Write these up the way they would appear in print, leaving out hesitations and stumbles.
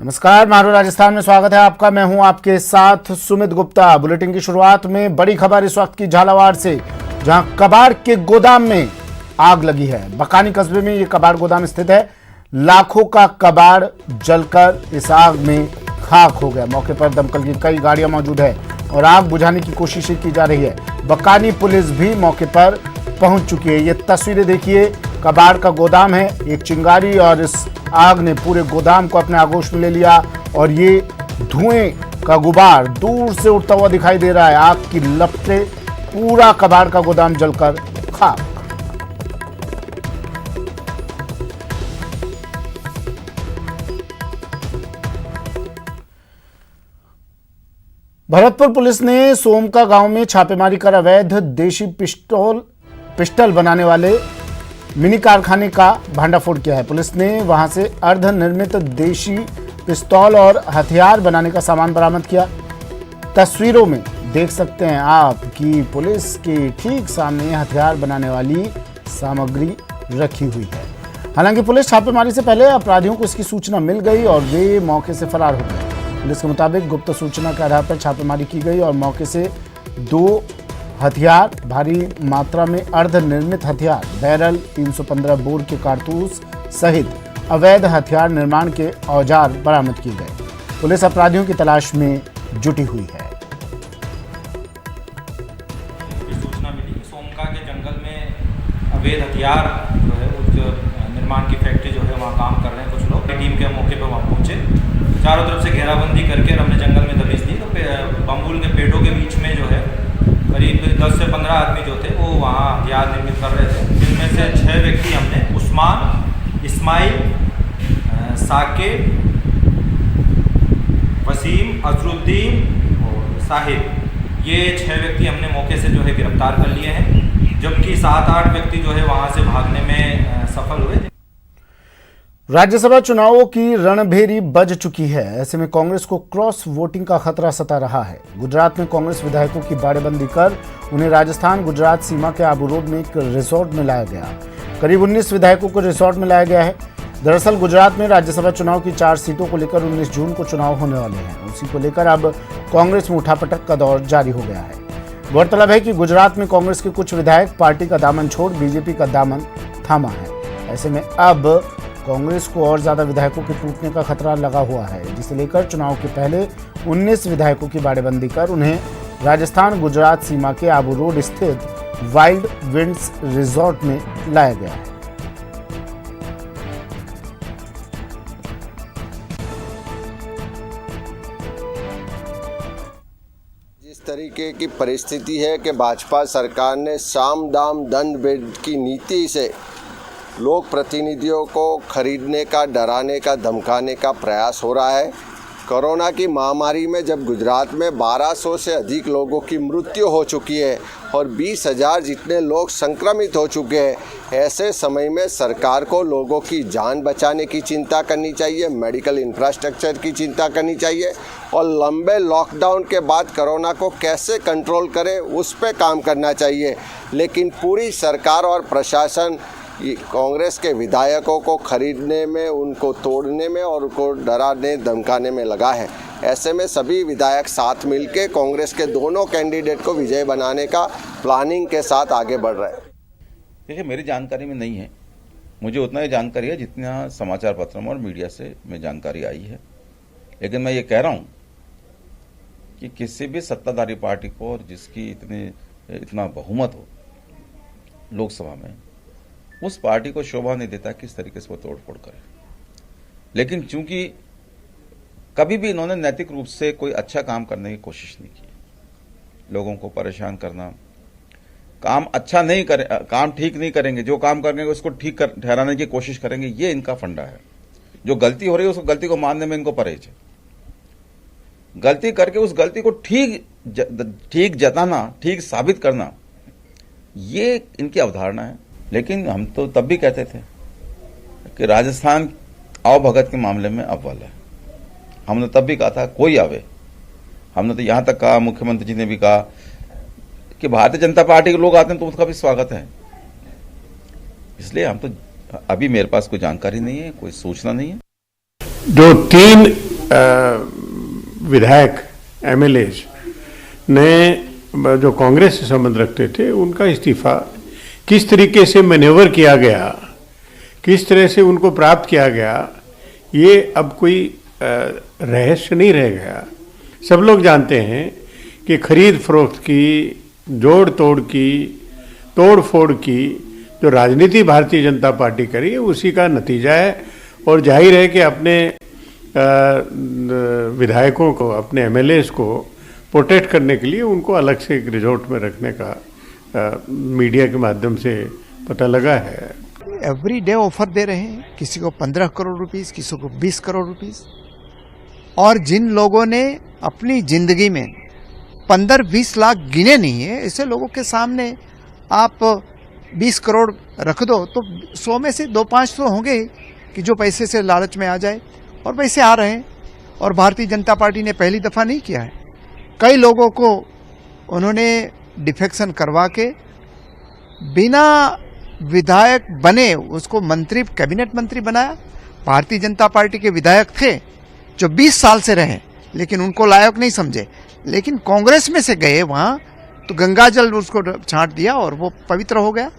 नमस्कार, मारू राजस्थान में स्वागत है आपका। मैं हूं आपके साथ सुमित गुप्ता। बुलेटिन की शुरुआत में बड़ी खबर इस वक्त की झालावाड़ से, जहां कबाड़ के गोदाम में आग लगी है। बकानी कस्बे में यह कबाड़ गोदाम स्थित है। लाखों का कबाड़ जलकर इस आग में खाक हो गया। मौके पर दमकल की कई गाड़ियां मौजूद है और आग बुझाने की कोशिशें की जा रही है। बकानी पुलिस भी मौके पर पहुंच चुकी है। ये तस्वीरें देखिए, कबाड़ का गोदाम है, एक चिंगारी और इस आग ने पूरे गोदाम को अपने आगोश में ले लिया और ये धुएं का गुबार दूर से उठता हुआ दिखाई दे रहा है। आग की लपटें, पूरा कबाड़ का गोदाम जलकर खाक। भरतपुर पुलिस ने सोमका गांव में छापेमारी कर अवैध देशी पिस्टल बनाने वाले मिनी कारखाने का भांडाफोड़ किया है। पुलिस ने वहां से अर्धनिर्मित देशी पिस्तौल और हथियार बनाने का सामान बरामद किया। तस्वीरों में देख सकते हैं आप कि पुलिस के ठीक सामने हथियार बनाने वाली सामग्री रखी हुई है। हालांकि पुलिस छापेमारी से पहले अपराधियों को इसकी सूचना मिल गई और वे मौके से फरार हो गए। पुलिस के मुताबिक गुप्त सूचना के आधार पर छापेमारी की गई और मौके से 2 हथियार, भारी मात्रा में अर्धनिर्मित हथियार, बैरल, 315 बोर के कारतूस सहित अवैध हथियार निर्माण के औजार बरामद किए गए। पुलिस अपराधियों की तलाश में जुटी हुई है। सूचना मिली सोमका के जंगल में अवैध हथियार जो है उस निर्माण की फैक्ट्री जो है वहाँ काम कर रहे हैं कुछ लोग। टीम के मौके पर वहाँ पहुँचे, चारों तरफ से घेराबंदी करके हमने जंगल में दबिश दी। तो बम्बुल के पेड़ों के बीच में जो है करीब 10 से 15 आदमी जो थे वो वहाँ हथियार निर्मित कर रहे थे। जिनमें से 6 व्यक्ति हमने उस्मान, इस्माइल, साकिब, वसीम, अजरुद्दीन और साहिब, ये 6 व्यक्ति हमने मौके से जो है गिरफ्तार कर लिए हैं, जबकि 7-8 व्यक्ति जो है वहाँ से भागने में सफल हुए। राज्यसभा चुनावों की रणभेरी बज चुकी है। ऐसे में कांग्रेस को क्रॉस वोटिंग का खतरा सता रहा है। गुजरात में कांग्रेस विधायकों की बाड़ेबंदी कर उन्हें राजस्थान गुजरात सीमा के आबू रोड में एक रिसोर्ट में लाया गया। करीब 19 विधायकों को रिसोर्ट में लाया गया है। दरअसल गुजरात में राज्यसभा चुनाव की 4 सीटों को लेकर 19 जून को चुनाव होने वाले हैं। उसी को लेकर अब कांग्रेस में उठापटक का दौर जारी हो गया है। गौरतलब है कि गुजरात में कांग्रेस के कुछ विधायक पार्टी का दामन छोड़ बीजेपी का दामन थामा है। ऐसे में अब कांग्रेस को और ज्यादा विधायकों के टूटने का खतरा लगा हुआ है, जिसे लेकर चुनाव के पहले 19 विधायकों की बाड़ेबंदी कर उन्हें राजस्थान गुजरात सीमा के आबू रोड स्थित वाइल्ड विंड्स रिजॉर्ट में लाया गया है। जिस तरीके की परिस्थिति है कि भाजपा सरकार ने साम दाम दंड भेद की नीति से लोक प्रतिनिधियों को खरीदने का, डराने का, धमकाने का प्रयास हो रहा है। कोरोना की महामारी में जब गुजरात में 1200 से अधिक लोगों की मृत्यु हो चुकी है और 20,000 जितने लोग संक्रमित हो चुके हैं, ऐसे समय में सरकार को लोगों की जान बचाने की चिंता करनी चाहिए, मेडिकल इंफ्रास्ट्रक्चर की चिंता करनी चाहिए और लंबे लॉकडाउन के बाद कोरोना को कैसे कंट्रोल करें उस पर काम करना चाहिए। लेकिन पूरी सरकार और प्रशासन कांग्रेस के विधायकों को खरीदने में, उनको तोड़ने में और उनको डराने धमकाने में लगा है। ऐसे में सभी विधायक साथ मिलकर कांग्रेस के दोनों कैंडिडेट को विजय बनाने का प्लानिंग के साथ आगे बढ़ रहे हैं। देखिए, मेरी जानकारी में नहीं है, मुझे उतना ही जानकारी है जितना समाचार पत्रों में और मीडिया से में जानकारी आई है। लेकिन मैं ये कह रहा हूँ कि किसी भी सत्ताधारी पार्टी को और जिसकी इतना बहुमत हो लोकसभा में, उस पार्टी को शोभा नहीं देता किस तरीके से वो तोड़फोड़ करे। लेकिन चूंकि कभी भी इन्होंने नैतिक रूप से कोई अच्छा काम करने की कोशिश नहीं की, लोगों को परेशान करना, काम अच्छा नहीं करे, काम ठीक नहीं करेंगे, जो काम करेंगे उसको ठीक ठहराने की कोशिश करेंगे, ये इनका फंडा है। जो गलती हो रही है उस गलती को मानने में इनको परहेज है। गलती करके उस गलती को ठीक जताना, ठीक साबित करना, ये इनकी अवधारणा है। लेकिन हम तो तब भी कहते थे कि राजस्थान आवभगत के मामले में अव्वल है। हमने तब भी कहा था कोई आवे। हमने तो यहां तक कहा, मुख्यमंत्री जी ने भी कहा कि भारतीय जनता पार्टी के लोग आते हैं तो उसका भी स्वागत है। इसलिए हम तो अभी मेरे पास कोई जानकारी नहीं है, कोई सूचना नहीं है। जो 3 विधायक एमएलएज ने जो कांग्रेस से संबंध रखते थे उनका इस्तीफा किस तरीके से मैनेवर किया गया, किस तरह से उनको प्राप्त किया गया, ये अब कोई रहस्य नहीं रह गया। सब लोग जानते हैं कि खरीद फरोख्त की, जोड़ तोड़ की, तोड़ फोड़ की जो राजनीति भारतीय जनता पार्टी करी है उसी का नतीजा है। और जाहिर है कि अपने विधायकों को, अपने एमएलएज को प्रोटेक्ट करने के लिए उनको अलग से एक रिजॉर्ट में रखने का मीडिया के माध्यम से पता लगा है। एवरी डे ऑफर दे रहे हैं, किसी को 15 करोड़ रुपीस, किसी को 20 करोड़ रुपीस। और जिन लोगों ने अपनी जिंदगी में 15-20 लाख गिने नहीं है, ऐसे लोगों के सामने आप 20 करोड़ रख दो तो 100 में से 2-5 तो होंगे कि जो पैसे से लालच में आ जाए, और पैसे आ रहे हैं। और भारतीय जनता पार्टी ने पहली दफा नहीं किया है, कई लोगों को उन्होंने डिफेक्शन करवा के बिना विधायक बने उसको मंत्री, कैबिनेट मंत्री बनाया। भारतीय जनता पार्टी के विधायक थे जो 20 साल से रहे, लेकिन उनको लायक नहीं समझे, लेकिन कांग्रेस में से गए वहां तो गंगाजल उसको छांट दिया और वो पवित्र हो गया।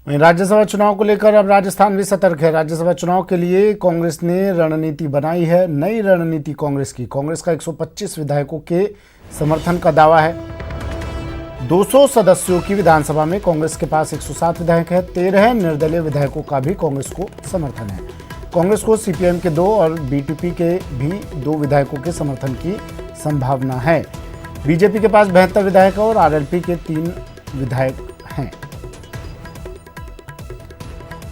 राज्यसभा चुनाव को लेकर अब राजस्थान भी सतर्क है। राज्यसभा चुनाव के लिए कांग्रेस ने रणनीति बनाई है। नई रणनीति कांग्रेस की, कांग्रेस का 125 विधायकों के समर्थन का दावा है। 200 सदस्यों की विधानसभा में कांग्रेस के पास 107 विधायक है। 13 निर्दलीय विधायकों का भी कांग्रेस को समर्थन है। कांग्रेस को सीपीएम के 2 और बीटीपी के भी 2 विधायकों के समर्थन की संभावना है। बीजेपी के पास 72 विधायक और आरएलपी के 3 विधायक हैं।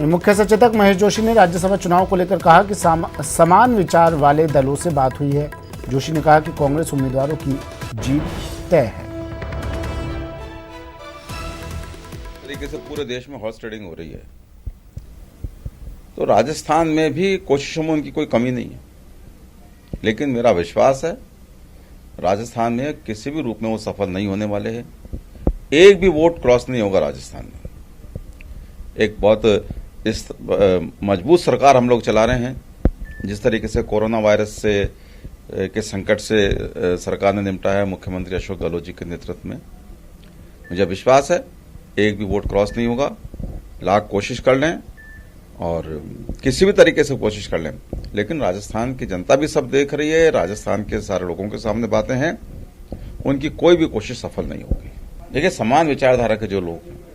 मुख्य सचेतक महेश जोशी ने राज्यसभा चुनाव को लेकर कहा कि समान विचार वाले दलों से बात हुई है। जोशी ने कहा कि कांग्रेस उम्मीदवारों की जीत तय है। तरीके से पूरे देश में हॉर्स ट्रेडिंग हो रही है, तो राजस्थान में भी कोशिशों में उनकी कोई कमी नहीं है, लेकिन मेरा विश्वास है राजस्थान में किसी भी रूप में वो सफल नहीं होने वाले हैं। एक भी वोट क्रॉस नहीं होगा राजस्थान में। एक बहुत मजबूत सरकार हम लोग चला रहे हैं। जिस तरीके से कोरोना वायरस से के संकट से सरकार ने निपटा है मुख्यमंत्री अशोक गहलोत जी के नेतृत्व में, मुझे विश्वास है एक भी वोट क्रॉस नहीं होगा। लाख कोशिश कर लें और किसी भी तरीके से कोशिश कर लें, लेकिन राजस्थान की जनता भी सब देख रही है, राजस्थान के सारे लोगों के सामने बातें हैं, उनकी कोई भी कोशिश सफल नहीं होगी। देखिए, समान विचारधारा के जो लोग हैं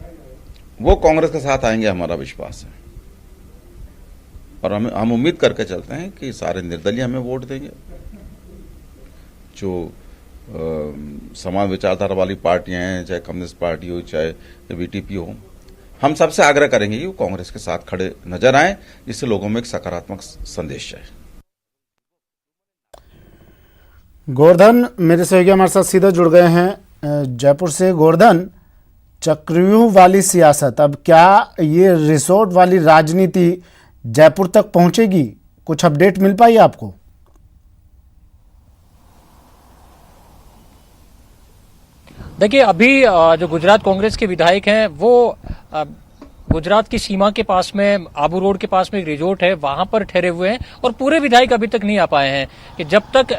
वो कांग्रेस के साथ आएंगे, हमारा विश्वास है। और हम उम्मीद करके चलते हैं कि सारे निर्दलीय हमें वोट देंगे। जो समान विचारधारा वाली पार्टियां हैं, चाहे कम्युनिस्ट पार्टी हो, चाहे बीटीपी हो, हम सबसे आग्रह करेंगे कि वो कांग्रेस के साथ खड़े नजर आए, जिससे लोगों में एक सकारात्मक संदेश जाए। गोवर्धन मेरे सहयोगी हमारे साथ सीधा जुड़ गए हैं जयपुर से। गोवर्धन, चक्रव्यूह वाली सियासत, अब क्या ये रिसोर्ट वाली राजनीति जयपुर तक पहुंचेगी? कुछ अपडेट मिल पाई आपको? देखिए, अभी जो गुजरात कांग्रेस के विधायक हैं वो गुजरात की सीमा के पास में आबू रोड के पास में एक रिजोर्ट है, वहां पर ठहरे हुए हैं और पूरे विधायक अभी तक नहीं आ पाए हैं। कि जब तक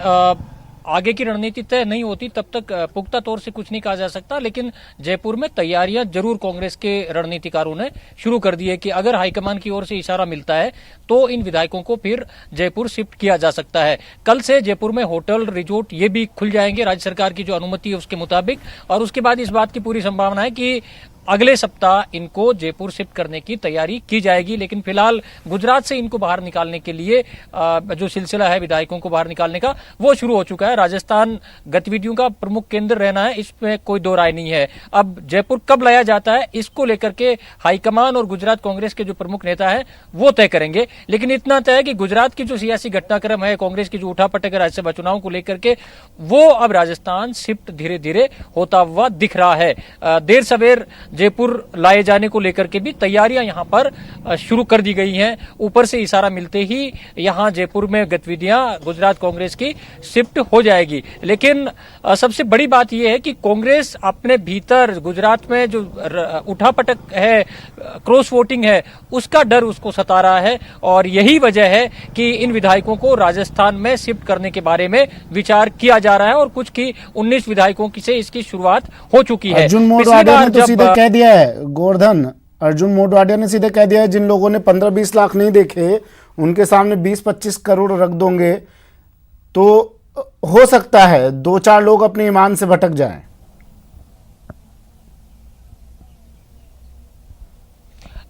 आगे की रणनीति तय नहीं होती तब तक पुख्ता तौर से कुछ नहीं कहा जा सकता। लेकिन जयपुर में तैयारियां जरूर कांग्रेस के रणनीतिकारों ने शुरू कर दी है कि अगर हाईकमान की ओर से इशारा मिलता है तो इन विधायकों को फिर जयपुर शिफ्ट किया जा सकता है। कल से जयपुर में होटल, रिजोर्ट ये भी खुल जाएंगे राज्य सरकार की जो अनुमति है उसके मुताबिक। और उसके बाद इस बात की पूरी संभावना है कि अगले सप्ताह इनको जयपुर शिफ्ट करने की तैयारी की जाएगी। लेकिन फिलहाल गुजरात से इनको बाहर निकालने के लिए जो सिलसिला है विधायकों को बाहर निकालने का वो शुरू हो चुका है। राजस्थान गतिविधियों का प्रमुख केंद्र रहना है, इसमें कोई दो राय नहीं है। अब जयपुर कब लाया जाता है इसको लेकर के हाईकमान और गुजरात कांग्रेस के जो प्रमुख नेता है वो तय करेंगे। लेकिन इतना तय है कि गुजरात की जो सियासी घटनाक्रम है, कांग्रेस की जो उठापटक है राज्यसभा चुनाव को लेकर के, वो अब राजस्थान शिफ्ट धीरे धीरे होता हुआ दिख रहा है। देर सवेर जयपुर लाए जाने को लेकर के भी तैयारियां यहां पर शुरू कर दी गई हैं। ऊपर से इशारा मिलते ही यहां जयपुर में गतिविधियां गुजरात कांग्रेस की शिफ्ट हो जाएगी। लेकिन सबसे बड़ी बात यह है कि कांग्रेस अपने भीतर गुजरात में जो उठापटक है, क्रॉस वोटिंग है, उसका डर उसको सता रहा है और यही वजह है कि इन विधायकों को राजस्थान में शिफ्ट करने के बारे में विचार किया जा रहा है और कुछ की 19 विधायकों की से इसकी शुरुआत हो चुकी है। अर्जुन मोढवाडिया ने तो सीधे कह दिया है, गोवर्धन, अर्जुन मोढवाडिया ने सीधे कह दिया है, जिन लोगों ने 15-20 लाख नहीं देखे उनके सामने 20-25 करोड़ रख दोगे तो हो सकता है 2-4 लोग अपने ईमान से भटक जाएं।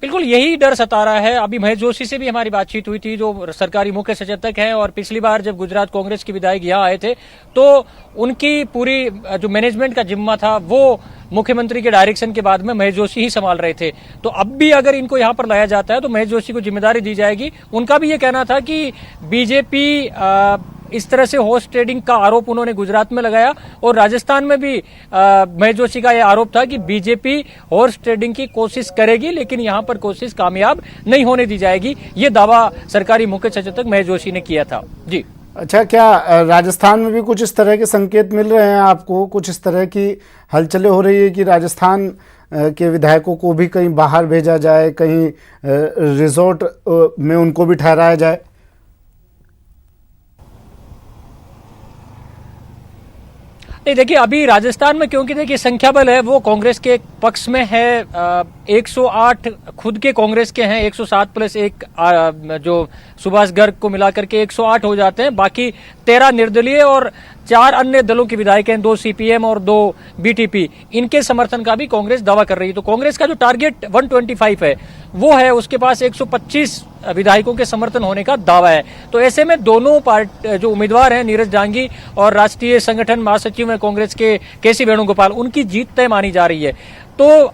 बिल्कुल यही डर सता रहा है। अभी महेश जोशी से भी हमारी बातचीत हुई थी, जो सरकारी मुख्य सचेतक हैं, और पिछली बार जब गुजरात कांग्रेस के विधायक यहाँ आए थे तो उनकी पूरी जो मैनेजमेंट का जिम्मा था वो मुख्यमंत्री के डायरेक्शन के बाद में महेश जोशी ही संभाल रहे थे। तो अब भी अगर इनको यहां पर लाया जाता है तो महेश जोशी को जिम्मेदारी दी जाएगी। उनका भी ये कहना था कि बीजेपी इस तरह से हॉर्स ट्रेडिंग का आरोप उन्होंने गुजरात में लगाया और राजस्थान में भी महेश जोशी का यह आरोप था कि बीजेपी हॉर्स ट्रेडिंग की कोशिश करेगी लेकिन यहां पर कोशिश कामयाब नहीं होने दी जाएगी। ये दावा सरकारी मुख्य सचेतक महेश जोशी ने किया था। जी अच्छा, क्या राजस्थान में भी कुछ इस तरह के संकेत मिल रहे हैं आपको? कुछ इस तरह की हलचलें हो रही है कि राजस्थान के विधायकों को भी कहीं बाहर भेजा जाए, कहीं रिजॉर्ट में उनको भी ठहराया जाए? नहीं, देखिए अभी राजस्थान में क्योंकि देखिए संख्या बल है वो कांग्रेस के पक्ष में है। 108 खुद के कांग्रेस के हैं, 107 प्लस 1 जो सुभाष गर्ग को मिलाकर के 108 हो जाते हैं। बाकी 13 निर्दलीय और 4 अन्य दलों के विधायक हैं, 2 सीपीएम और 2 बीटीपी। इनके समर्थन का भी कांग्रेस दावा कर रही है। तो कांग्रेस का जो टारगेट 125 है वो है, उसके पास 125 विधायकों के समर्थन होने का दावा है। तो ऐसे में दोनों पार्टी जो उम्मीदवार हैं, नीरज डांगी और राष्ट्रीय संगठन महासचिव में कांग्रेस के केसी वेणुगोपाल, उनकी जीत तय मानी जा रही है। तो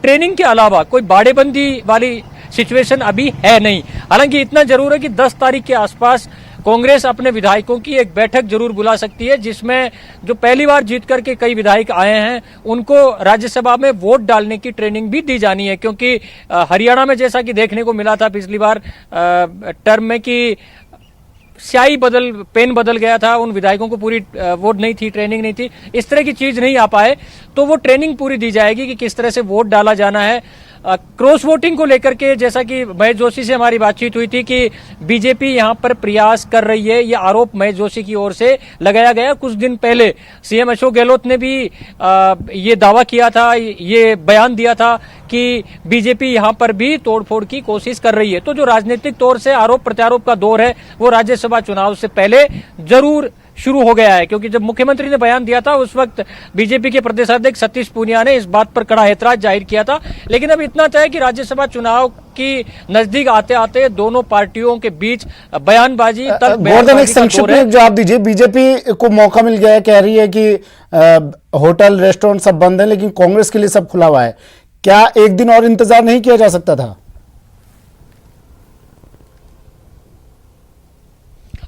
ट्रेनिंग के अलावा कोई बाड़ेबंदी वाली सिचुएशन अभी है नहीं। हालांकि इतना जरूर है कि 10 तारीख के आसपास कांग्रेस अपने विधायकों की एक बैठक जरूर बुला सकती है, जिसमें जो पहली बार जीत करके कई विधायक आए हैं उनको राज्यसभा में वोट डालने की ट्रेनिंग भी दी जानी है। क्योंकि हरियाणा में जैसा कि देखने को मिला था पिछली बार टर्म में कि पेन बदल गया था, उन विधायकों को पूरी वोट नहीं थी, ट्रेनिंग नहीं थी, इस तरह की चीज नहीं आ पाए। तो वो ट्रेनिंग पूरी दी जाएगी कि किस तरह से वोट डाला जाना है। क्रॉस वोटिंग को लेकर के जैसा कि महेश जोशी से हमारी बातचीत हुई थी कि बीजेपी यहां पर प्रयास कर रही है, यह आरोप महेश जोशी की ओर से लगाया गया। कुछ दिन पहले सीएम अशोक गहलोत ने भी ये दावा किया था, ये बयान दिया था कि बीजेपी यहां पर भी तोड़फोड़ की कोशिश कर रही है। तो जो राजनीतिक तौर से आरोप प्रत्यारोप का दौर है वो राज्यसभा चुनाव से पहले जरूर शुरू हो गया है। क्योंकि जब मुख्यमंत्री ने बयान दिया था उस वक्त बीजेपी के प्रदेशाध्यक्ष सतीश पूनिया ने इस बात पर कड़ा ऐतराज जाहिर किया था। लेकिन अब इतना तय है कि राज्यसभा चुनाव की नजदीक आते आते दोनों पार्टियों के बीच बयानबाजी तक गोवर्धन, एक संक्षिप्त में जवाब दीजिए। बीजेपी को मौका मिल गया है, कह रही है कि होटल रेस्टोरेंट सब बंद है, लेकिन कांग्रेस के लिए सब खुला हुआ है। क्या एक दिन और इंतजार नहीं किया जा सकता था?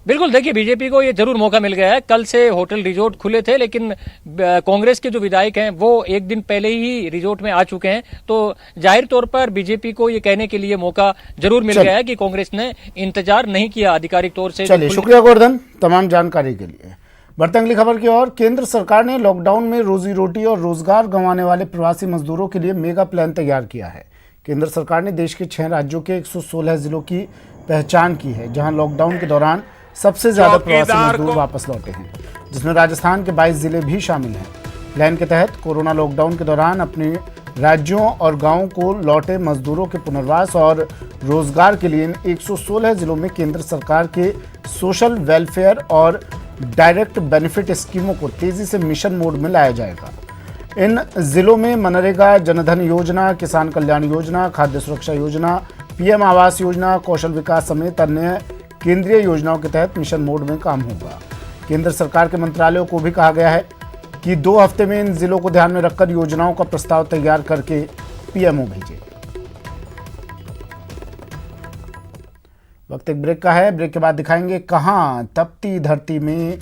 बिल्कुल, देखिए बीजेपी को ये जरूर मौका मिल गया है। कल से होटल रिजॉर्ट खुले थे, लेकिन कांग्रेस के जो विधायक हैं वो एक दिन पहले ही रिजॉर्ट में आ चुके हैं। तो जाहिर तौर पर बीजेपी को ये कहने के लिए मौका जरूर मिल गया है कि कांग्रेस ने इंतजार नहीं किया आधिकारिक तौर से। चलिए, शुक्रिया गोवर्धन तमाम जानकारी के लिए। बढ़ते अगली खबर की ओर। केंद्र सरकार ने लॉकडाउन में रोजी रोटी और रोजगार गंवाने वाले प्रवासी मजदूरों के लिए मेगा प्लान तैयार किया है। केंद्र सरकार ने देश के 6 राज्यों के 116 जिलों की पहचान की है, जहां लॉकडाउन के दौरान सबसे ज्यादा प्रवासी मजदूर वापस लौटे हैं, जिसमें राजस्थान के 22 जिले भी शामिल हैं। प्लान के तहत कोरोना लॉकडाउन के दौरान अपने राज्यों और गांवों को लौटे मजदूरों के पुनर्वास और रोजगार के लिए इन 116 जिलों में केंद्र सरकार के सोशल वेलफेयर और डायरेक्ट बेनिफिट स्कीमों को तेजी से मिशन मोड में लाया जाएगा। इन जिलों में मनरेगा, जनधन योजना, किसान कल्याण योजना, खाद्य सुरक्षा योजना, पीएम आवास योजना, कौशल विकास समेत अन्य केंद्रीय योजनाओं के तहत मिशन मोड में काम होगा। केंद्र सरकार के मंत्रालयों को भी कहा गया है कि 2 हफ्ते में इन जिलों को ध्यान में रखकर योजनाओं का प्रस्ताव तैयार करके पीएमओ भेजे। वक्त एक ब्रेक का है। ब्रेक के बाद दिखाएंगे कहां तपती धरती में